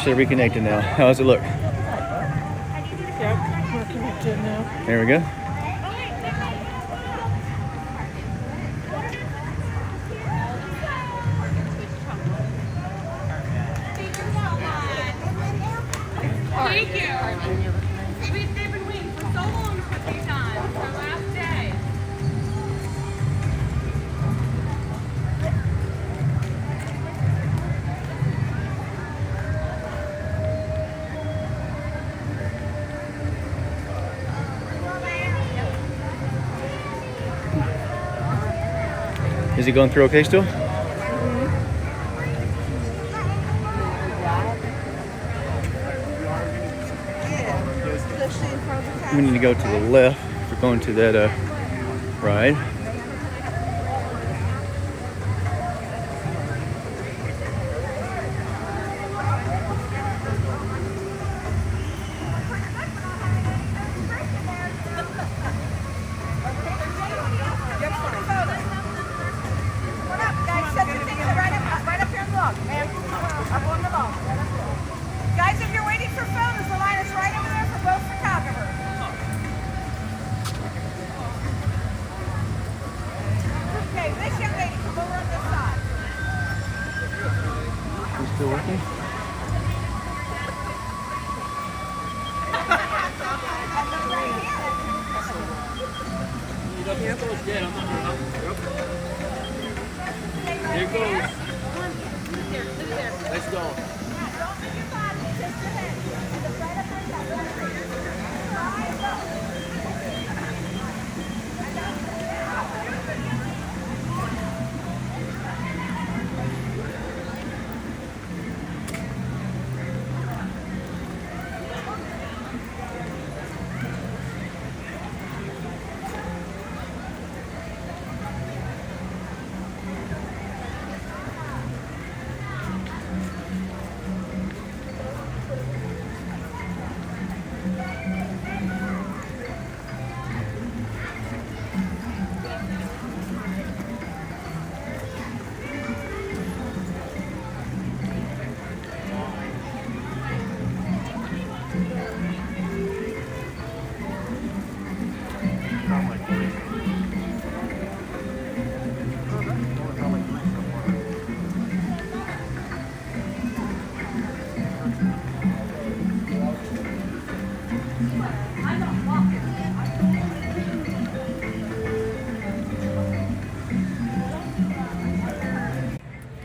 actually reconnected now. How does it look? Yep, we're connected now. There we go. Thank you. They've been waiting for so long to put these on. It's our last day. Is he going through okay still? We need to go to the left if we're going to that ride. Guys, if you're waiting for photos, the line is right over there for both photographers. Okay, this young lady, come over on this side. Is still working? Here it goes. Let's go.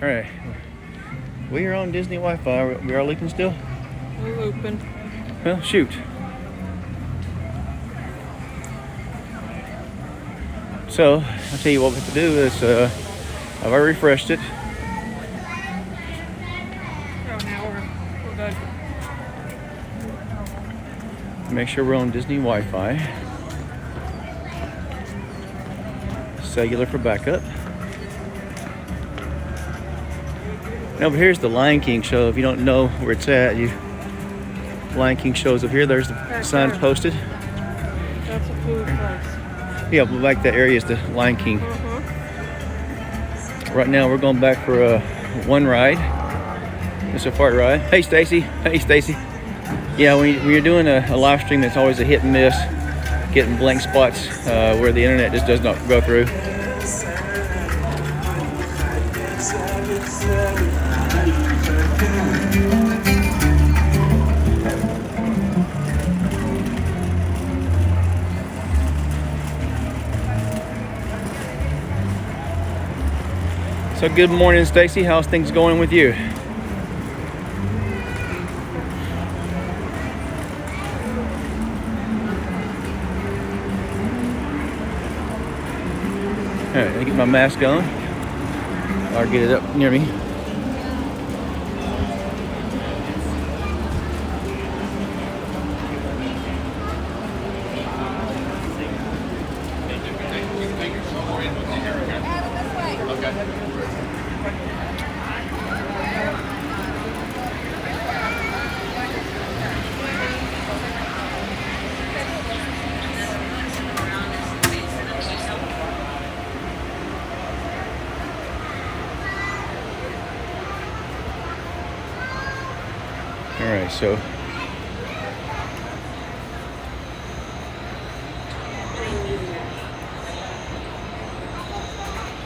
All right, we are on Disney Wi-Fi. We are looping still? We're open. Well, shoot. So, I'll tell you what we have to do is, I've already refreshed it. Oh, now we're good. Make sure we're on Disney Wi-Fi. Cellular for backup. And over here's the Lion King show. If you don't know where it's at, Lion King shows up here. There's the Back sign there. posted. That's a food place. Yeah, like that area is the Lion King. Right now we're going back for one ride. It's a safari ride. Hey Stacy. Hey Stacy. Yeah, when you're doing a live stream, it's always a hit and miss. Getting blank spots where the internet just does not go through. So good morning, Stacy. How's things going with you? All right, let me get my mask on. Or get it up near me. So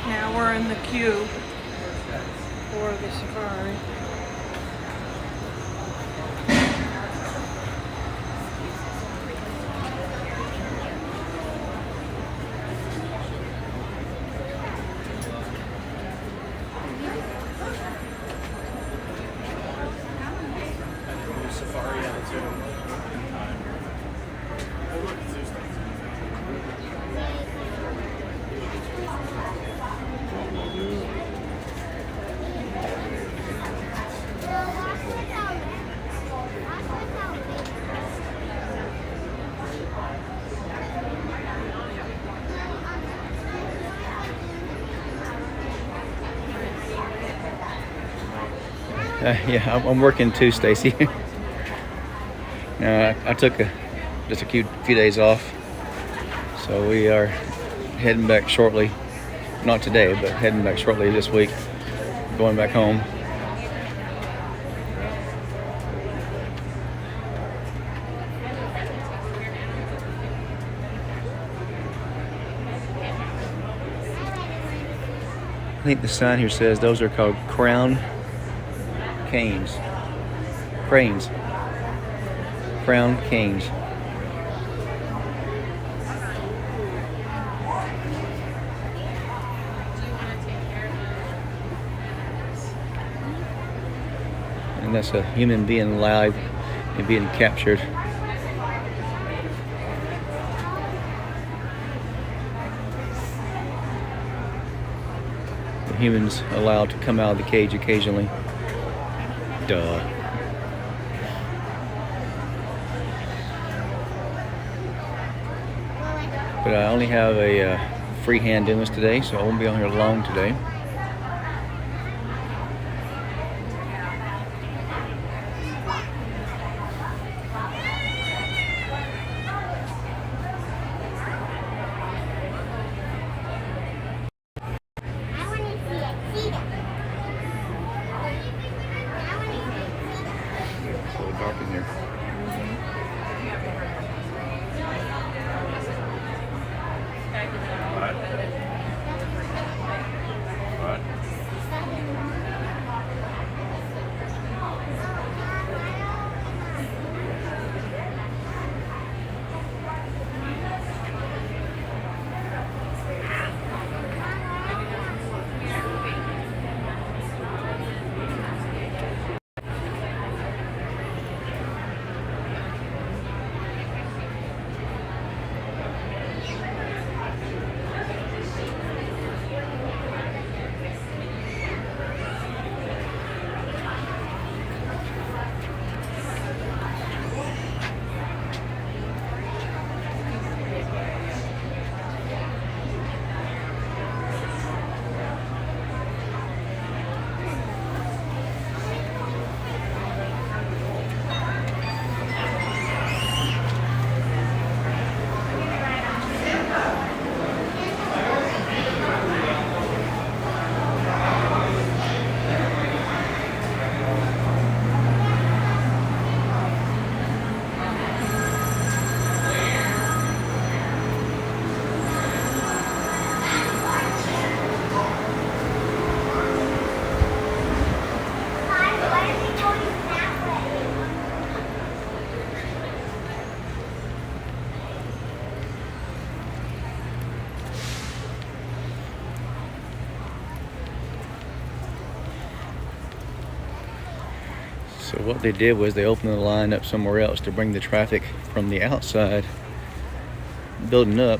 Now we're in the queue for the safari. yeah, I'm working too, Stacy. I took just a few days off, so we are heading back shortly. Not today, but heading back shortly this week. Going back home. I think the sign here says those are called crown canes. Cranes. Crown canes. And that's a human being live and being captured. The humans allowed to come out of the cage occasionally. Duh. But I only have a free hand doing this today, so I won't be on here long today. It's a little dark in here. So what they did was they opened the line up somewhere else to bring the traffic from the outside building up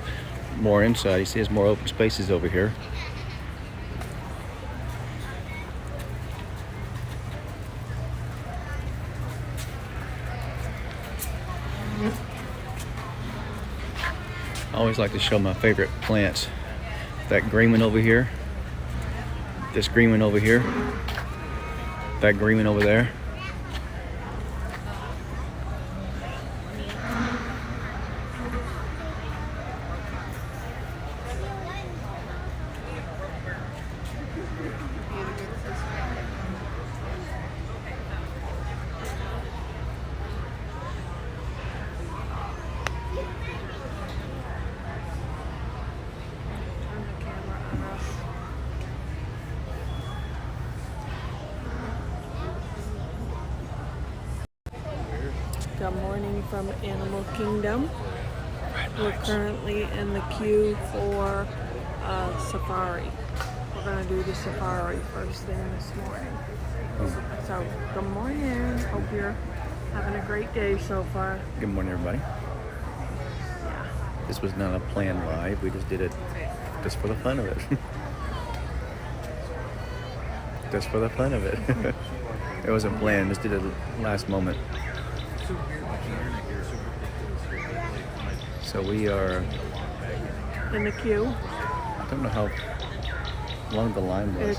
more inside. You see there's more open spaces over here. I always like to show my favorite plants. That green one over here, this green one over here, that green one over there. morning from Animal Kingdom. We're currently in the queue for safari. We're going to do the safari first thing this morning. So, good morning. Hope you're having a great day so far. Good morning, everybody. Yeah. This was not a planned ride. We just did it just for the fun of it. Just for the fun of it. It wasn't planned. Just did it last moment. So we are In the queue. I don't know how long the line was.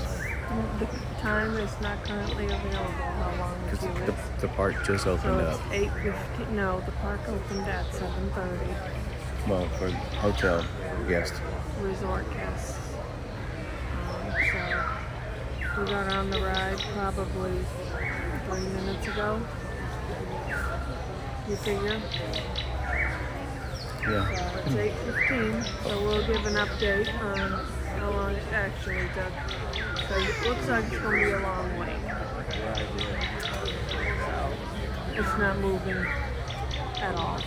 The time is not currently available. How long the Because queue is. the park just opened So up. it's 8:50. No, the park opened at 7:30. Well, for hotel guests. Resort guests. So we got on the ride probably 3 minutes ago. You figure? Yeah. So it's 8:15. So we'll give an update on how long it actually took. So it looks like it's going to be a long wait. So it's not moving at all.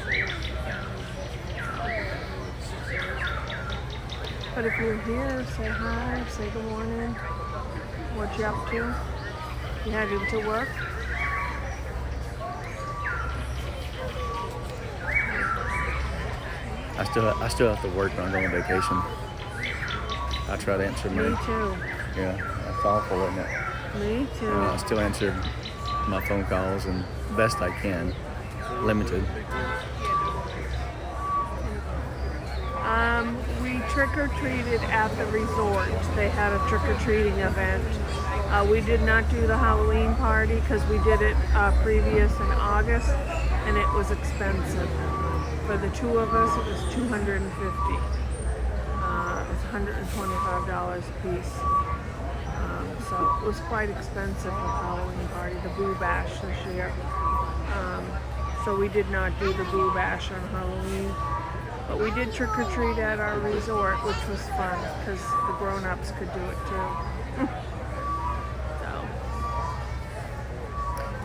But if you're here, say hi, say good morning. What you up to? You headed to work? I still have to work when I'm going on vacation. I try to answer Me my too. yeah. That's awful, isn't it? Me too. I still answer my phone calls and best I can. Limited. We trick-or-treated at the resort. They had a trick-or-treating event. We did not do the Halloween party because we did it previous in August, and it was expensive. For the two of us, it was $250. It was $125 a piece. So it was quite expensive for the Halloween party, the Boo Bash this year. So we did not do the Boo Bash on Halloween. But we did trick-or-treat at our resort, which was fun because the grown-ups could do it too. So.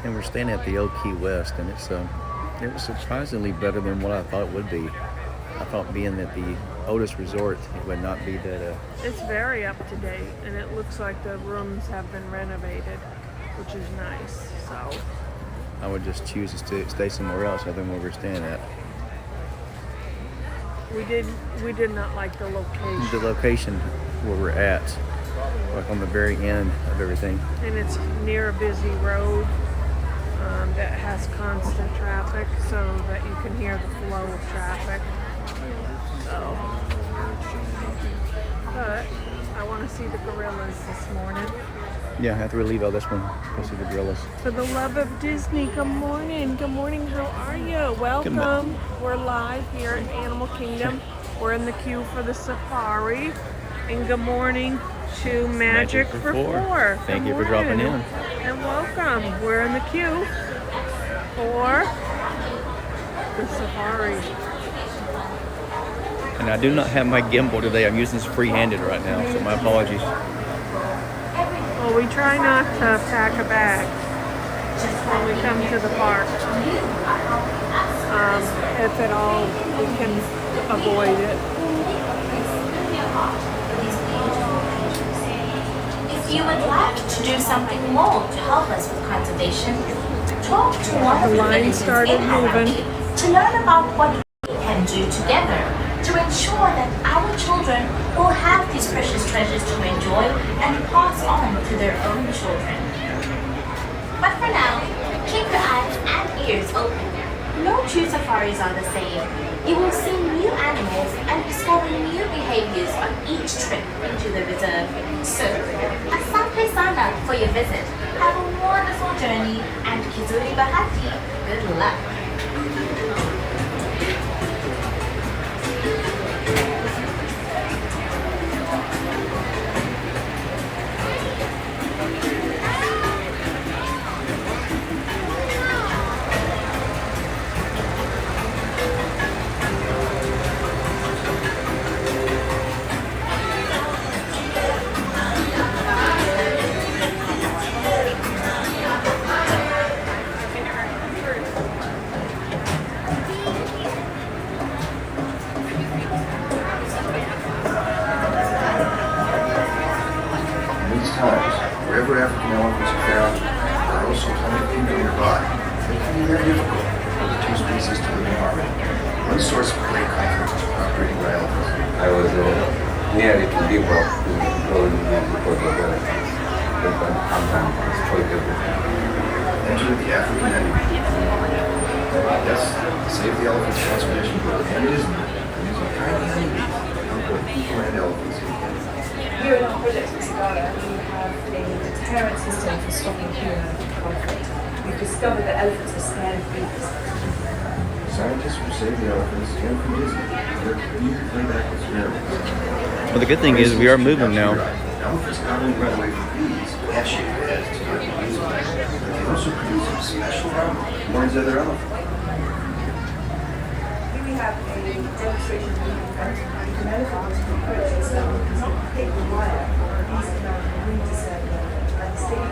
And we're staying at the Old Key West, and it was surprisingly better than what I thought it would be. I thought being at the oldest resort, it would not be that. It's very up to date, and it looks like the rooms have been renovated, which is nice. So I would just choose to stay somewhere else other than where we're staying at. we did not like the location, The location where we're at, like on the very end of everything. and it's near a busy road that has constant traffic, so that you can hear the flow of traffic. So, but I want to see the gorillas this morning. Yeah, after we leave all this one, go see the gorillas. For the love of Disney, good morning. Good morning, how are you? Welcome. We're live here at Animal Kingdom. We're in the queue for the safari. And good morning to Magic for Four. Thank Good you for dropping morning. in. And welcome. We're in the queue for the safari. And I do not have my gimbal today. I'm using this free-handed right now, so my apologies. Well, we try not to pack a bag when we come to the park. If at all, we can avoid it. If you would like to do something more to help us with conservation, talk to one of The the line villagers started in Hawaii moving. to learn about what we can do together to ensure that our children will have these precious treasures to enjoy and pass on to their own children. But for now, keep your eyes and ears open. No two safaris are the same. You will see new animals and discover new behaviors on each trip into the reserve. So, asante sana for your visit. Have a wonderful journey and kizuri bahati. Good luck. one source of great comfort operating my elephants. I was near it to give up to go in because of the sometimes struggle. Entered the African enemy. Yes, save the elephants conservation board and Disney using tiny honeybees to help both people and elephants. Here in our project in Sagara, we have a deterrent system for stopping human conflict. We've discovered that elephants are scared of bees. Scientists will save the elephants and from Disney. They're being playback experiments. Well, the good thing is we are moving now. Elephants not only run away from bees, hat-shaped heads to get bees away, but they also produce a special aroma that warns other elephants. Here we have a demonstration of moving fence. An elephant was approached and someone can take the wire. Bees can now really discern the elephant, like the state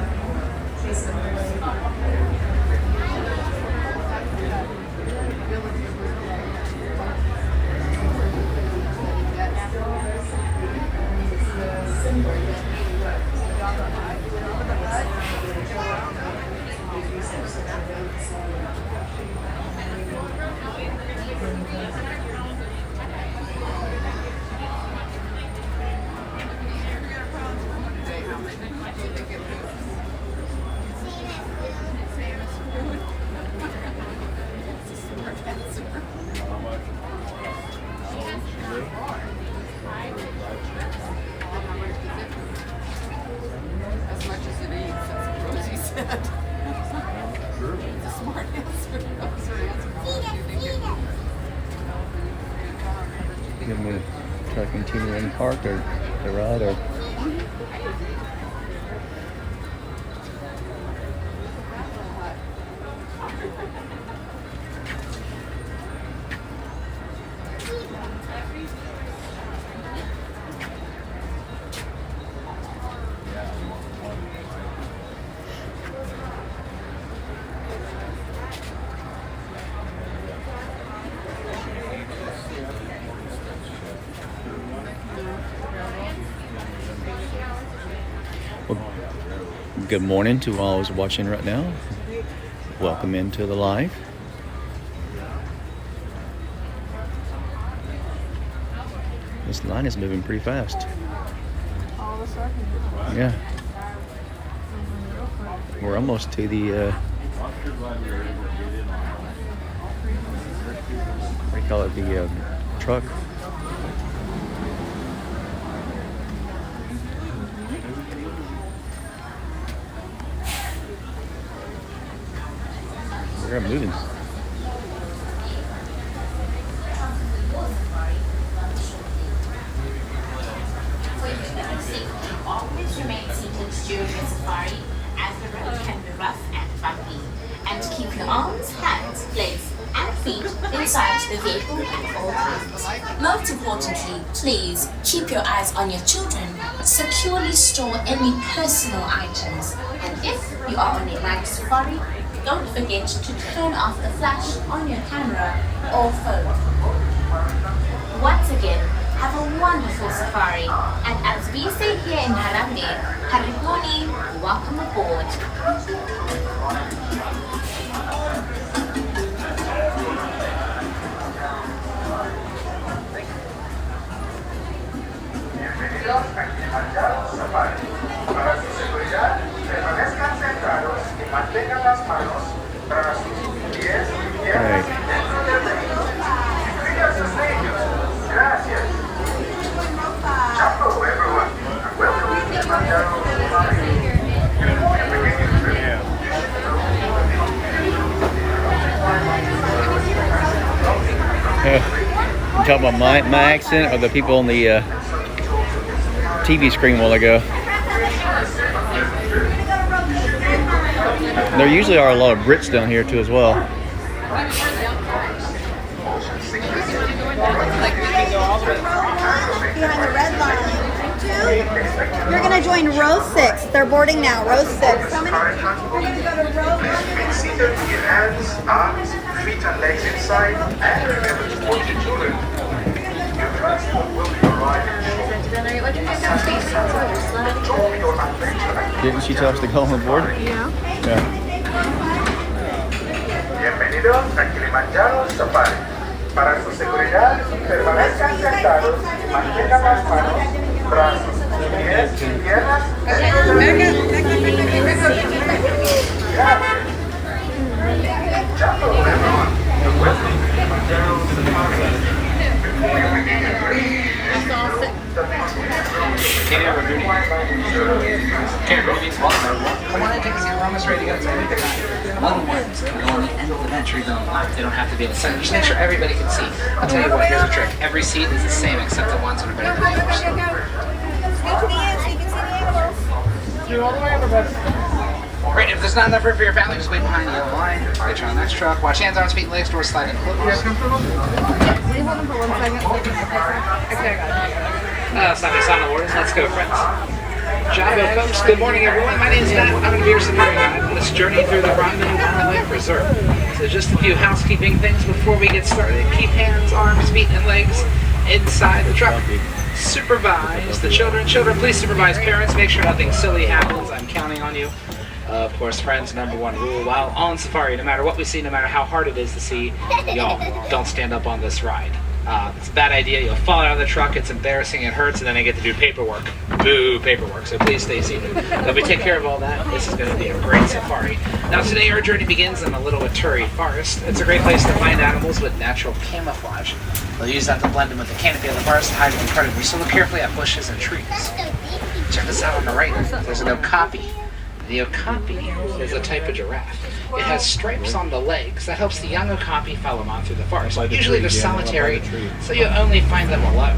chase them away. As much as it eats, that's what Rosie said. It's a smart answer. I'm going to try to continue in park or the ride or. Good morning to all who's watching right now. Welcome into the live. This line is moving pretty fast. All of a sudden. Yeah. We're almost to the what do you call it? The truck. We're moving. Always remain seated during your safari, as the road can be rough and bumpy, and keep your arms, hands, legs, and feet inside the vehicle at all times. Most importantly, please keep your eyes on your children. Securely store any personal items, and if you are on a night safari, don't forget to turn off the flash on your camera or phone. Once again, have a wonderful safari, and as we say here in Harambee, Karibuni, welcome aboard. Bienvenidos a Kilimanjaro Safari. Para su seguridad, permanezcan sentados y mantengan las manos, brazos, pies y piernas dentro del vehículo. Y cuiden a sus niños. Gracias. Hello everyone, and welcome to Kilimanjaro Safari. You talking about my accent or the people on the TV screen a while ago? There usually are a lot of Brits down here too as well. Behind the red line. You're going to join row 6. They're boarding now. Row 6. How many? We're going to go to row 1. Remain seated with your hands, arms, feet and legs inside, and remember to watch your children. Your transport will be arriving shortly. Enjoy your adventure. Didn't she tell us to go on board? Yeah. Yeah. Bienvenidos a Kilimanjaro Safari. Para su seguridad, permanezcan sentados, mantengan las manos, brazos, pies y piernas dentro del Gracias. That's all everyone. The Western Kilimanjaro I want to take a seat. We're almost ready to go. Little ones can go on the end of the bench or even on the left. They don't have to be in the center. Just make sure everybody can see. I'll tell you what, here's a trick. Every seat is the same except the ones that are better than the others. Scoot to the end so you can see the animals. You're all the way over, bud. Great, if there's not enough room for your family, just wait behind the yellow line. Get you on the next truck. Watch hands, arms, feet, and legs. Doors slide in close. Will you hold them for 1 second? Okay, I got it. Sunday Sun Awards. Let's go, friends. Jabo, folks. Good morning, everyone. My name is Matt. I'm going to be your safari guide on this journey through the Rondo Wildlife Reserve. So just a few housekeeping things before we get started. Keep hands, arms, feet, and legs inside the truck. Supervise the children. Children, please supervise parents. Make sure nothing silly happens. I'm counting on you. Of course, friends, number one rule while on safari, no matter what we see, no matter how hard it is to see, y'all don't stand up on this ride. It's a bad idea. You'll fall out of the truck. It's embarrassing. It hurts, and then I get to do paperwork. Boo, paperwork. So please stay seated. Let me take care of all that. This is going to be a great safari. Now today our journey begins in the Little Waturi Forest. It's a great place to find animals with natural camouflage. They'll use that to blend in with the canopy of the forest to hide from predators. So look carefully at bushes and trees. Check this out on the right. There's an okapi. The okapi is a type of giraffe. It has stripes on the legs that helps the young okapi follow on through the forest. Usually they're solitary, so you only find them alone.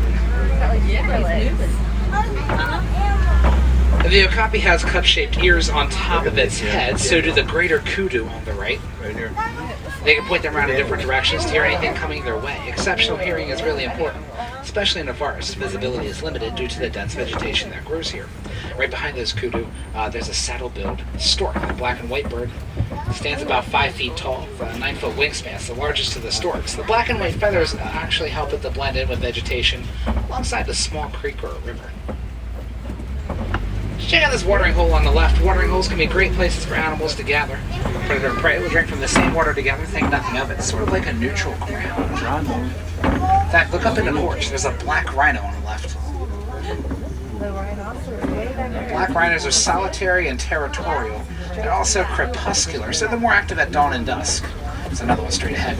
The okapi has cup-shaped ears on top of its head, so do the greater kudu on the right. They can point them around in different directions to hear anything coming their way. Exceptional hearing is really important, especially in a forest. Visibility is limited due to the dense vegetation that grows here. Right behind those kudu, there's a saddle-billed stork, a black and white bird. Stands about 5 feet tall, with a 9-foot wingspan. It's the largest of the storks. The black and white feathers actually help it to blend in with vegetation alongside a small creek or a river. Check out this watering hole on the left. Watering holes can be great places for animals to gather. Predator and prey will drink from the same water together, think nothing of it. It's sort of like a neutral ground. In fact, look up in the porch. There's a black rhino on the left. Black rhinos are solitary and territorial. They're also crepuscular, so they're more active at dawn and dusk. There's another one straight ahead.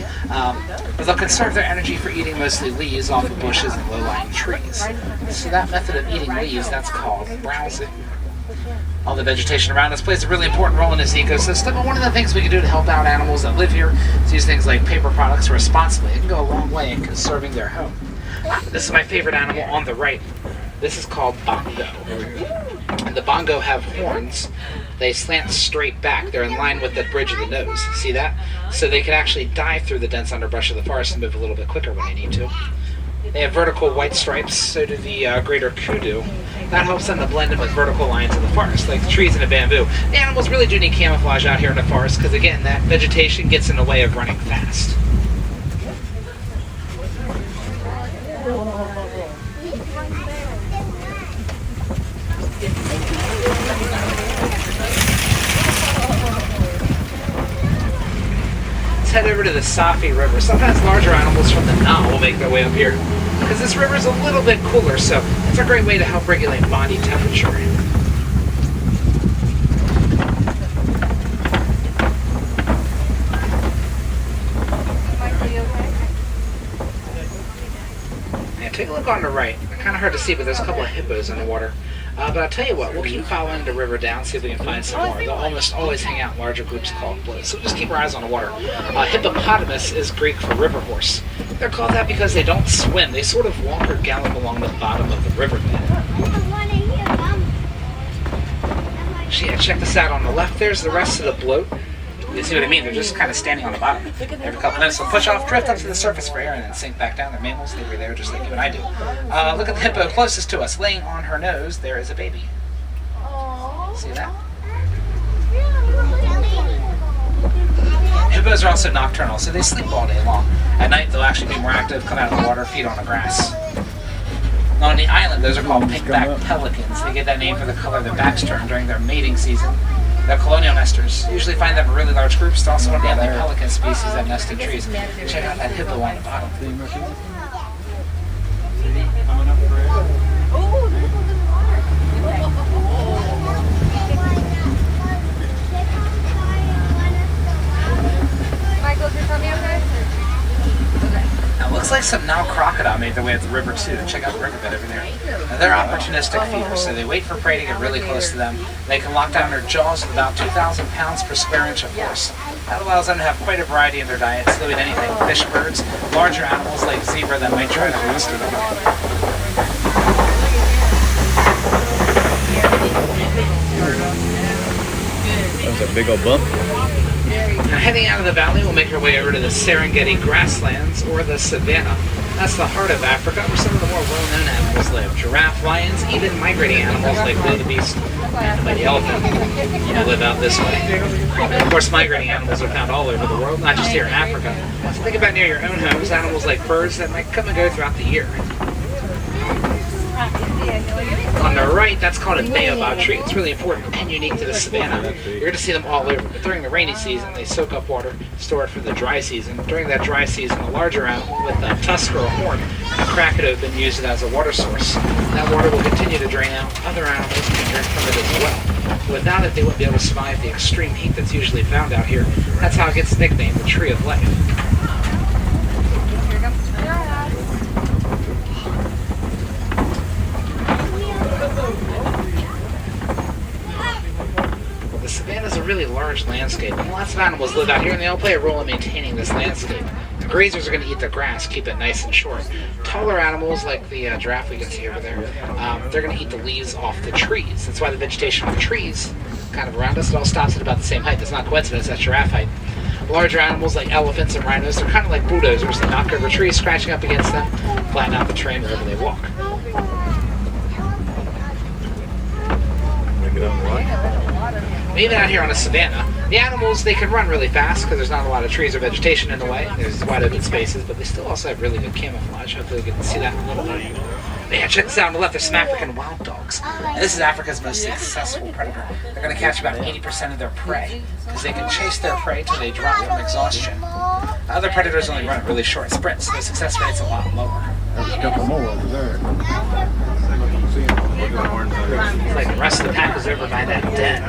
But they'll conserve their energy for eating mostly leaves off of bushes and low-lying trees. So that method of eating leaves, that's called browsing. All the vegetation around us plays a really important role in this ecosystem, and one of the things we can do to help out animals that live here is use things like paper products responsibly. It can go a long way in conserving their home. This is my favorite animal on the right. This is called bongo. And the bongo have horns. They slant straight back. They're in line with the bridge of the nose. See that? So they can actually dive through the dense underbrush of the forest and move a little bit quicker when they need to. They have vertical white stripes, so do the greater kudu. That helps them to blend in with vertical lines of the forest, like the trees and the bamboo. The animals really do need camouflage out here in the forest because, again, that vegetation gets in the way of running fast. Let's head over to the Safi River. Sometimes larger animals from the Nile will make their way up here because this river is a little bit cooler, so it's a great way to help regulate body temperature. Yeah, take a look on the right. Kind of hard to see, but there's a couple of hippos in the water. But I'll tell you what, we'll keep following the river down, see if we can find some more. They'll almost always hang out in larger groups called floats, so just keep our eyes on the water. Hippopotamus is Greek for river horse. They're called that because they don't swim. They sort of walk or gallop along the bottom of the riverbed. Yeah, check this out on the left. There's the rest of the bloat. You see what I mean? They're just kind of standing on the bottom. Every couple minutes they'll push off, drift up to the surface for air, and then sink back down. They're mammals. They were there just like you and I do. Look at the hippo closest to us. Laying on her nose, there is a baby. See that? Hippos are also nocturnal, so they sleep all day long. At night, they'll actually be more active, come out of the water, feed on the grass. On the island, those are called pinkback pelicans. They get that name for the color their backs turn during their mating season. They're colonial nesters. Usually find them in really large groups. They're also one of the only pelican species that nest in trees. Check out that hippo on the bottom. Michael, is your tummy okay? Now, it looks like some Nile crocodile made their way up the river too. Check out the riverbed over there. Now, they're opportunistic feeders, so they wait for prey to get really close to them. They can lock down their jaws with about 2,000 pounds per square inch of force. That allows them to have quite a variety in their diets. They'll eat anything: fish, birds, larger animals like zebra that might try to master them. That was a big old bump. Now, heading out of the valley, we'll make our way over to the Serengeti grasslands, or the savannah. That's the heart of Africa, where some of the more well-known animals live. Giraffe, lions, even migrating animals like wildebeest and the elephant live out this way. Of course, migrating animals are found all over the world, not just here in Africa. So think about near your own homes, animals like birds that might come and go throughout the year. On the right, that's called a baobab tree. It's really important and unique to the savannah. You're going to see them all over, but during the rainy season, they soak up water, store it for the dry season. During that dry season, a larger animal with a tusk or a horn can crack it open and use it as a water source. That water will continue to drain out. Other animals can drink from it as well. Without it, they wouldn't be able to survive the extreme heat that's usually found out here. That's how it gets nicknamed the Tree of Life. The savannah is a really large landscape, and lots of animals live out here, and they all play a role in maintaining this landscape. The grazers are going to eat the grass, keep it nice and short. Taller animals, like the giraffe we can see over there, they're going to eat the leaves off the trees. That's why the vegetation on the trees, kind of around us, it all stops at about the same height. It's not coincidence, that's giraffe height. Larger animals like elephants and rhinos, they're kind of like bulldozers. They knock over trees, scratching up against them, flatten out the terrain wherever they walk. Even out here on a savanna, the animals, they can run really fast because there's not a lot of trees or vegetation in the way. There's wide open spaces, but they still also have really good camouflage. Hopefully we can see that in a little bit. Man, check this out on the left, there's some African wild dogs. And this is Africa's most successful predator. They're going to catch about 80% of their prey because they can chase their prey till they drop from exhaustion. Other predators only run at really short sprints, so the success rate's a lot lower. There's a couple more over there. It's like the rest of the pack is over by that den.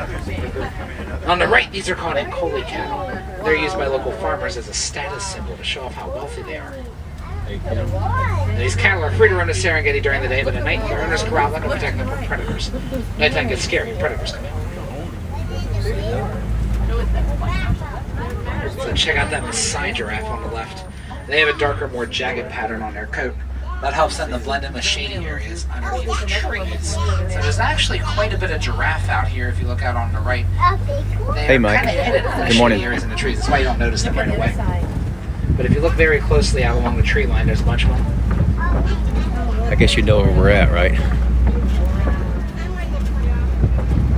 On the right, these are called Ankole cattle. They're used by local farmers as a status symbol to show off how wealthy they are. Now, these cattle are free to run the Serengeti during the day, but at night, their owners corral them to protect them from predators. Nighttime gets scary, predators come in. So check out that Maasai giraffe on the left. They have a darker, more jagged pattern on their coat. That helps them to blend in with shady areas underneath the trees. So there's actually quite a bit of giraffe out here if you look out on the right. Hey, Mike. Good morning. Areas in the trees. That's why you don't notice them right away. But if you look very closely out along the tree line, there's a bunch of them. I guess you know where we're at, right?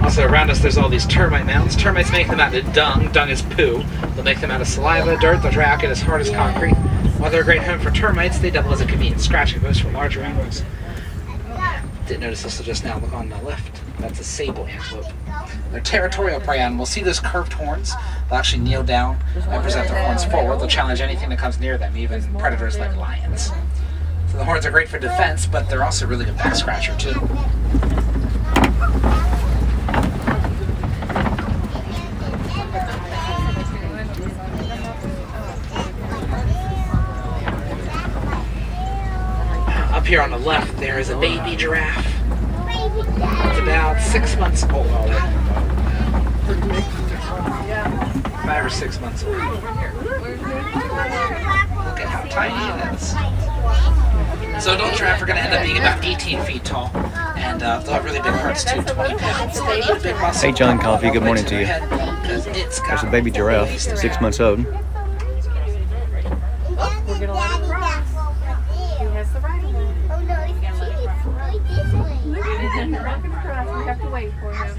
Also around us there's all these termite mounds. Termites make them out of dung. Dung is poo. They'll make them out of saliva, dirt. They'll dry out, get as hard as concrete. While they're a great home for termites, they double as a convenient scratching post for larger animals. Didn't notice this till just now. Look on the left. That's a sable antelope. They're territorial prey animals. See those curved horns? They'll actually kneel down and present their horns forward. They'll challenge anything that comes near them, even predators like lions. So the horns are great for defense, but they're also really good back scratcher too. Up here on the left, there is a baby giraffe. It's about 6 months old. 5 or 6 months old. Look at how tiny it is. So adult giraffe are going to end up being about 18 feet tall, and they'll have really big hearts too, 20 pounds. They need a big muscle. Hey, John Coffee, good morning to you. There's a baby giraffe, 6 months old. We're gonna let him cross. He has the right of way. Oh no, it's right this way. We're not gonna cross. We have to wait for him.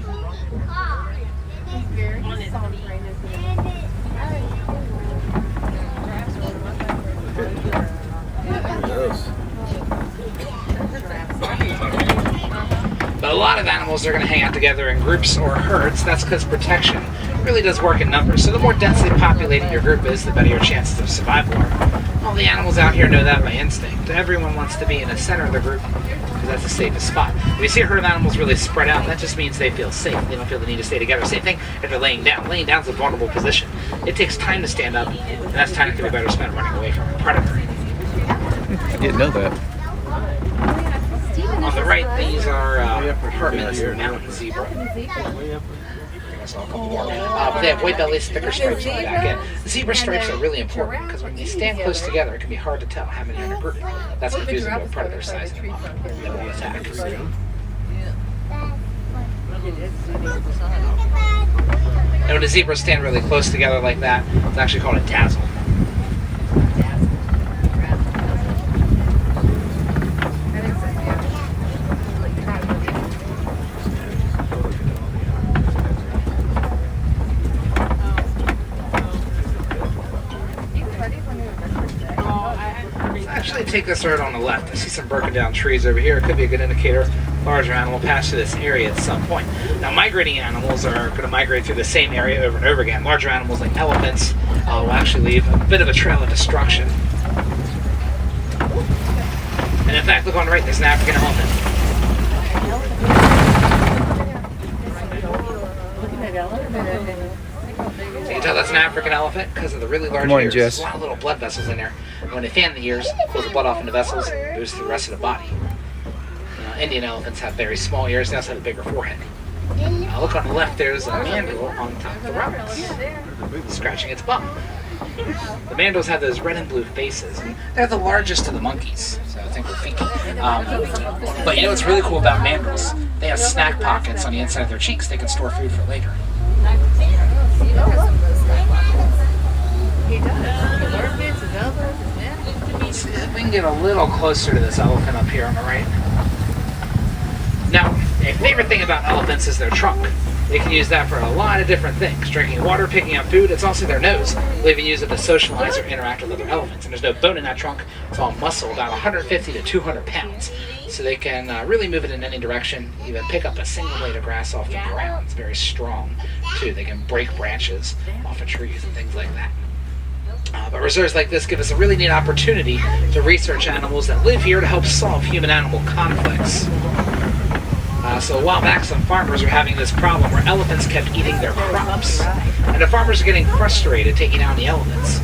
He's very soft right But a lot of of animals are going to hang out together in groups or herds. That's because protection really does work in numbers. So the more densely populated your group is, the better your chances of survival are. All the animals out here know that by instinct. Everyone wants to be in the center of the group because that's the safest spot. If you see a herd of animals really spread out, that just means they feel safe. They don't feel the need to stay together. Same thing if they're laying down. Laying down is a vulnerable position. It takes time to stand up, and that's time that can be better spent running away from a predator. I didn't know that. On the right, these are hermits, mountain zebra. I saw a couple more. But they have white bellies, thicker stripes on the back end. The zebra stripes are really important because when they stand close together, it can be hard to tell how many are in a group. That's confusing to a predator sizing them up. They will attack. And when the zebras stand really close together like that, it's actually called a dazzle. Actually, take this road on the left. I see some broken down trees over here. It could be a good indicator larger animal passed through this area at some point. Now, migrating animals are going to migrate through the same area over and over again. Larger animals like elephants will actually leave a bit of a trail of destruction. And in fact, look on the right, there's an African elephant. So you can tell that's an African elephant because of the really large ears. There's a lot of little blood vessels in there. And when they fan the ears, it pulls the blood off into vessels, it goes to the rest of the body. Indian elephants have very small ears. They also have a bigger forehead. Look on the left, there's a mandrill on top of the rocks, scratching its bum. The mandrills have those red and blue faces, and they're the largest of the monkeys, so I think we're thinking. But you know what's really cool about mandrills? They have snack pockets on the inside of their cheeks. They can store food for later. Let's see if we can get a little closer to this elephant up here on the right. Now, a favorite thing about elephants is their trunk. They can use that for a lot of different things. Drinking water, picking up food, it's also their nose. They even use it to socialize or interact with other elephants. And there's no bone in that trunk. It's all muscle, about 150 to 200 pounds. So they can really move it in any direction, even pick up a single blade of grass off the ground. It's very strong, too. They can break branches off of trees and things like that. But reserves like this give us a really neat opportunity to research animals that live here to help solve human-animal conflicts. So a while back, some farmers were having this problem where elephants kept eating their crops. And the farmers are getting frustrated taking down the elephants.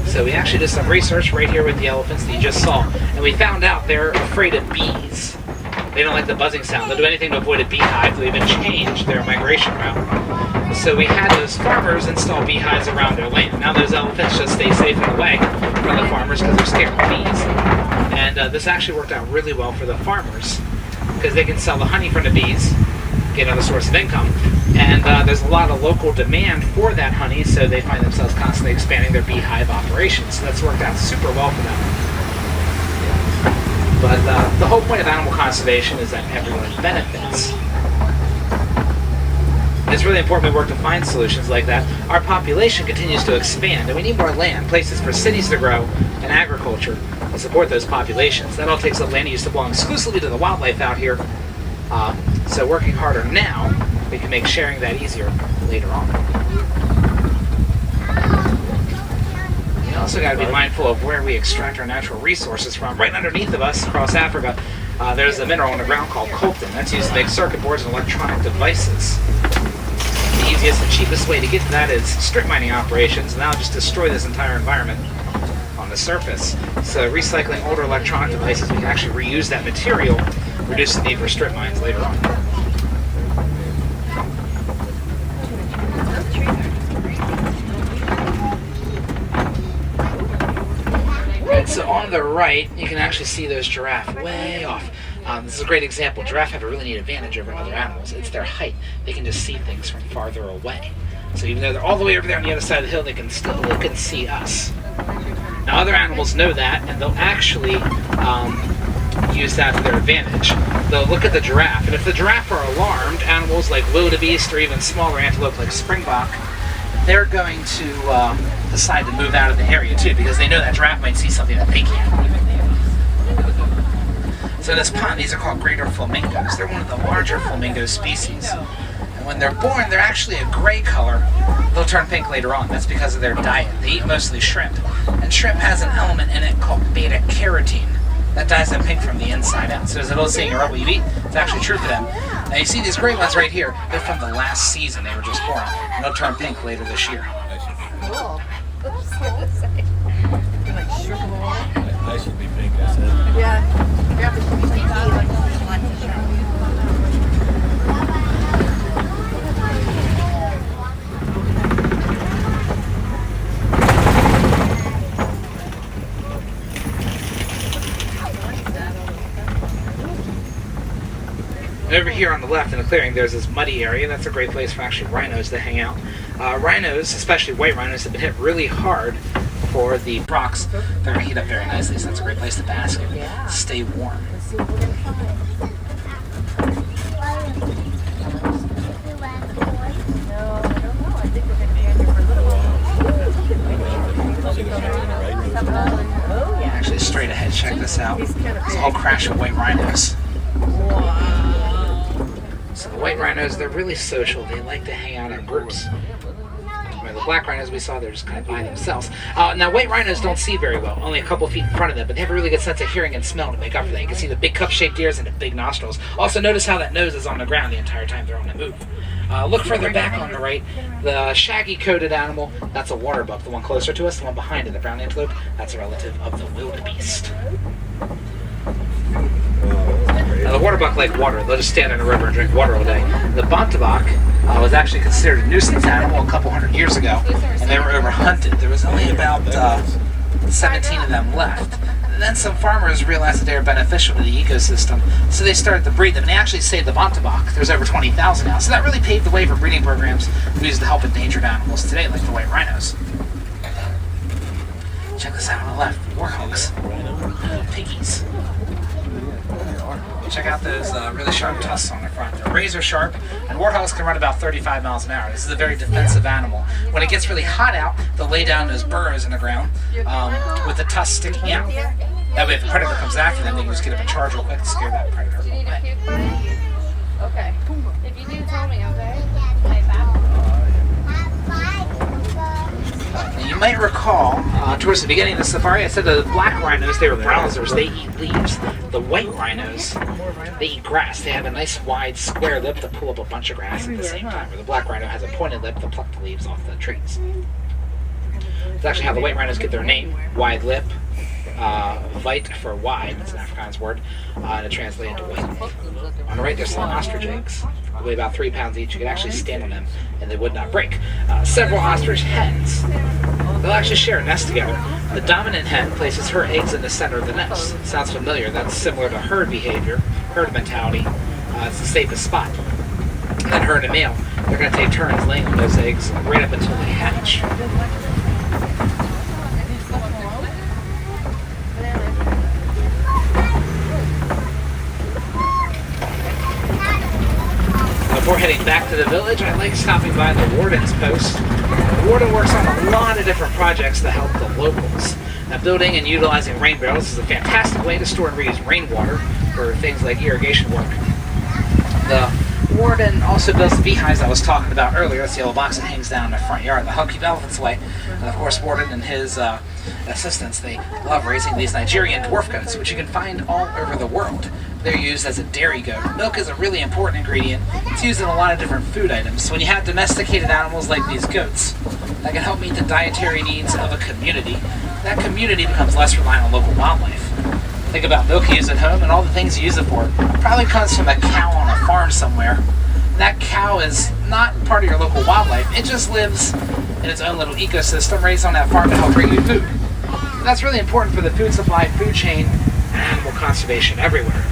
So we actually did some research right here with the elephants that you just saw. And we found out they're afraid of bees. They don't like the buzzing sound. They'll do anything to avoid a beehive. They'll even change their migration route. So we had those farmers install beehives around their land. Now those elephants just stay safe and away from the farmers because they're scared of bees. And this actually worked out really well for the farmers because they can sell the honey from the bees, get another source of income. And there's a lot of local demand for that honey, so they find themselves constantly expanding their beehive operations. So that's worked out super well for them. But the whole point of animal conservation is that everyone benefits. It's really important we work to find solutions like that. Our population continues to expand, and we need more land, places for cities to grow, and agriculture to support those populations. That all takes up land that used to belong exclusively to the wildlife out here. So working harder now, we can make sharing that easier later on. We also got to be mindful of where we extract our natural resources from. Right underneath of us, across Africa, there's a mineral on the ground called coltan. That's used to make circuit boards and electronic devices. The easiest and cheapest way to get to that is strip mining operations, and that'll just destroy this entire environment on the surface. So recycling older electronic devices, we can actually reuse that material, reduce the need for strip mines later on. Right, so on the right, you can actually see those giraffe way off. This is a great example. Giraffe have a really neat advantage over other animals. It's their height. They can just see things from farther away. So even though they're all the way over there on the other side of the hill, they can still look and see us. Now other animals know that, and they'll actually use that to their advantage. They'll look at the giraffe, and if the giraffe are alarmed, animals like wildebeest or even smaller antelope like springbok, they're going to decide to move out of the area too, because they know that giraffe might see something that they can't. So this pond, these are called greater flamingos. They're one of the larger flamingo species. And when they're born, they're actually a gray color. They'll turn pink later on. That's because of their diet. They eat mostly shrimp. And shrimp has an element in it called beta carotene. That dyes them pink from the inside out. So there's an old saying, you're right what you eat. It's actually true for them. Now you see these gray ones right here. They're from the last season. They were just born. And they'll turn pink later this year. Cool. I should be pink, I said. Yeah. Grab the Over here on the left in the clearing, there's this muddy area. That's a great place for actually rhinos to hang out. Rhinos, especially white rhinos, have been hit really hard for the rocks. They're going to heat up very nicely, so that's a great place to bask and stay warm. Actually, straight ahead, check this out. It's a whole crash of white rhinos. So the white rhinos, they're really social. They like to hang out in groups. Where the black rhinos we saw, they're just kind of by themselves. Now, white rhinos don't see very well, only a couple feet in front of them, but they have a really good sense of hearing and smell to make up for that. You can see the big cup-shaped ears and the big nostrils. Also, notice how that nose is on the ground the entire time they're on the move. Look further back on the right. The shaggy-coated animal, that's a water buck. The one closer to us, the one behind it, the brown antelope, that's a relative of the wildebeest. Now, the water buck like water. They'll just stand in a river and drink water all day. The bontebok was actually considered a nuisance animal a couple hundred years ago, and they were overhunted. There was only about 17 of them left. And then some farmers realized that they were beneficial to the ecosystem, so they started to breed them, and they actually saved the bontebok. There's over 20,000 now, so that really paved the way for breeding programs we use to help endangered animals today, like the white rhinos. Check this out on the left, warthogs, piggies. Check out those really sharp tusks on the front. They're razor sharp, and warthogs can run about 35 miles an hour. This is a very defensive animal. When it gets really hot out, they'll lay down those burrows in the ground with the tusks sticking out. That way if a predator comes after them, they can just get up and charge real quick to scare that predator away. Okay. If you do, tell me, okay? Now, you might recall, towards the beginning of the safari, I said the black rhinos, they were browsers. They eat leaves. The white rhinos, they eat grass. They have a nice wide square lip to pull up a bunch of grass at the same time, where the black rhino has a pointed lip to pluck the leaves off the trees. That's actually how the white rhinos get their name, wide lip. Vite for wide, that's an Afrikaans word, and it translates into white. On the right, there's some ostrich eggs. They weigh about 3 pounds each. You can actually stand on them, and they would not break. Several ostrich hens, they'll actually share a nest together. The dominant hen places her eggs in the center of the nest. Sounds familiar. That's similar to herd behavior, herd mentality. It's the safest spot. And then her and a male, they're going to take turns laying on those eggs right up until they hatch. Before heading back to the village, I like stopping by the warden's post. The warden works on a lot of different projects to help the locals. Now, building and utilizing rain barrels is a fantastic way to store and reuse rainwater for things like irrigation work. The warden also builds the beehives I was talking about earlier. That's the yellow box that hangs down in the front yard. The help keep elephants away. And of course, warden and his assistants, they love raising these Nigerian dwarf goats, which you can find all over the world. They're used as a dairy goat. Milk is a really important ingredient. It's used in a lot of different food items. So when you have domesticated animals like these goats that can help meet the dietary needs of a community, that community becomes less reliant on local wildlife. Think about milk you use at home and all the things you use it for. It probably comes from a cow on a farm somewhere. That cow is not part of your local wildlife. It just lives in its own little ecosystem raised on that farm to help bring you food. And that's really important for the food supply, food chain, and animal conservation everywhere.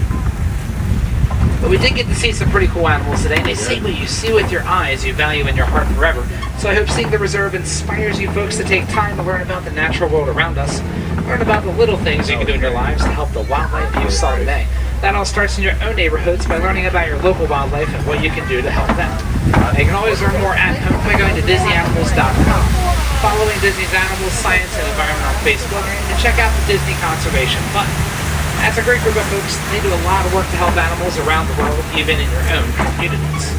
But we did get to see some pretty cool animals today, and they say what you see with your eyes you value in your heart forever. So I hope seeing the reserve inspires you folks to take time to learn about the natural world around us, learn about the little things you can do in your lives to help the wildlife you saw today. That all starts in your own neighborhoods by learning about your local wildlife and what you can do to help them. You can always learn more at home by going to DisneyAnimals.com, following Disney's Animals, Science, and Environment on Facebook, and check out the Disney Conservation Fund. That's a great group of folks. They do a lot of work to help animals around the world, even in your own communities.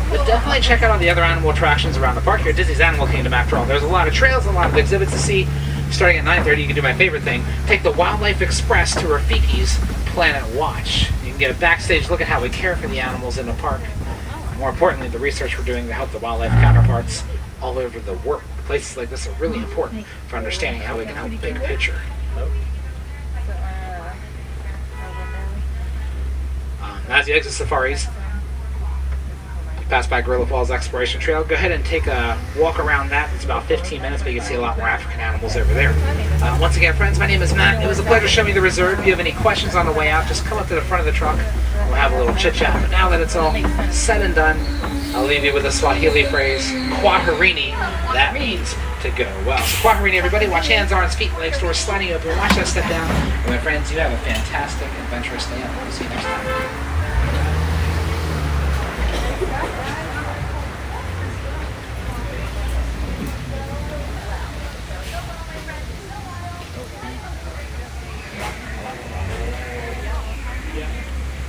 But definitely check out all the other animal attractions around the park here at Disney's Animal Kingdom. After all, there's a lot of trails and a lot of exhibits to see. Starting at 9:30, you can do my favorite thing. Take the Wildlife Express to Rafiki's Planet Watch. You can get a backstage look at how we care for the animals in the park. More importantly, the research we're doing to help the wildlife counterparts all over the world. Places like this are really important for understanding how we can help the big picture. As you exit safaris, you pass by Gorilla Falls Exploration Trail. Go ahead and take a walk around that. It's about 15 minutes, but you can see a lot more African animals over there. Once again, friends, my name is Matt. It was a pleasure showing you the reserve. If you have any questions on the way out, just come up to the front of the truck. We'll have a little chit-chat. But now that it's all said and done, I'll leave you with a Swahili phrase, Kwaherini. That means to go well. So Kwaherini, everybody. Watch hands, arms, feet, legs, doors sliding open. Watch that step down. And my friends, you have a fantastic, adventurous day. We'll see you next time.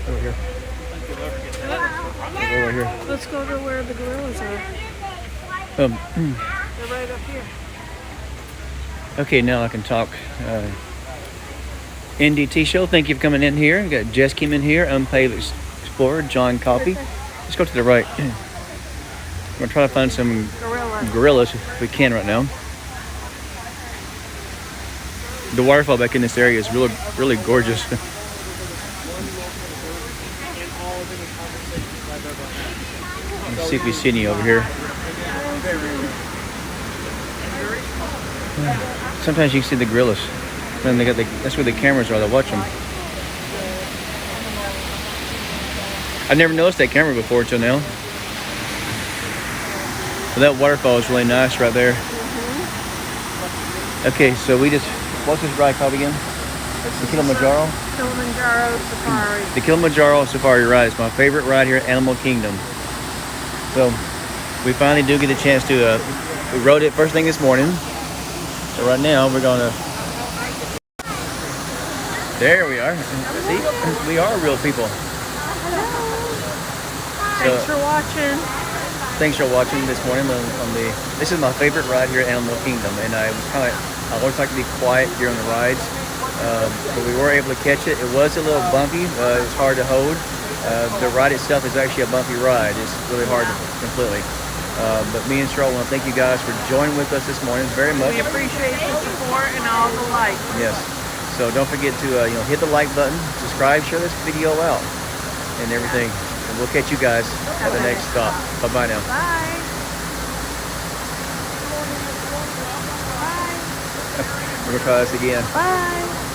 Over here. Over here. Let's go to where the gorillas are. They're right up here. Okay, now I can talk. NDT show. Thank you for coming in here. We got Jess came in here. Unpaid Explorer. John Coffey. Let's go to the right. We're gonna try to find some gorillas if we can right now. The waterfall back in this area is really gorgeous. Let's see if we see any over here. Sometimes you can see the gorillas. And they got that's where the cameras are. They watch them. I've never noticed that camera before till now. But that waterfall is really nice right there. Okay, so what's this ride called again? The Kilimanjaro? Kilimanjaro Safari. The Kilimanjaro Safari ride is my favorite ride here at Animal Kingdom. So we finally do get a chance to, we rode it first thing this morning. So right now we're gonna, there we are. See, we are real people. Thanks for watching. Thanks for watching this morning this is my favorite ride here at Animal Kingdom, and I always like to be quiet during the rides, but we were able to catch it. It was a little bumpy, it's hard to hold. The ride itself is actually a bumpy ride. It's really hard to completely. But me and Cheryl want to thank you guys for joining with us this morning very much. We appreciate the support and all the likes. Yes. So don't forget to hit the like button, subscribe, share this video out, and everything. And we'll catch you guys at the next stop. Bye-bye now. Bye. We're going to try this again. Bye.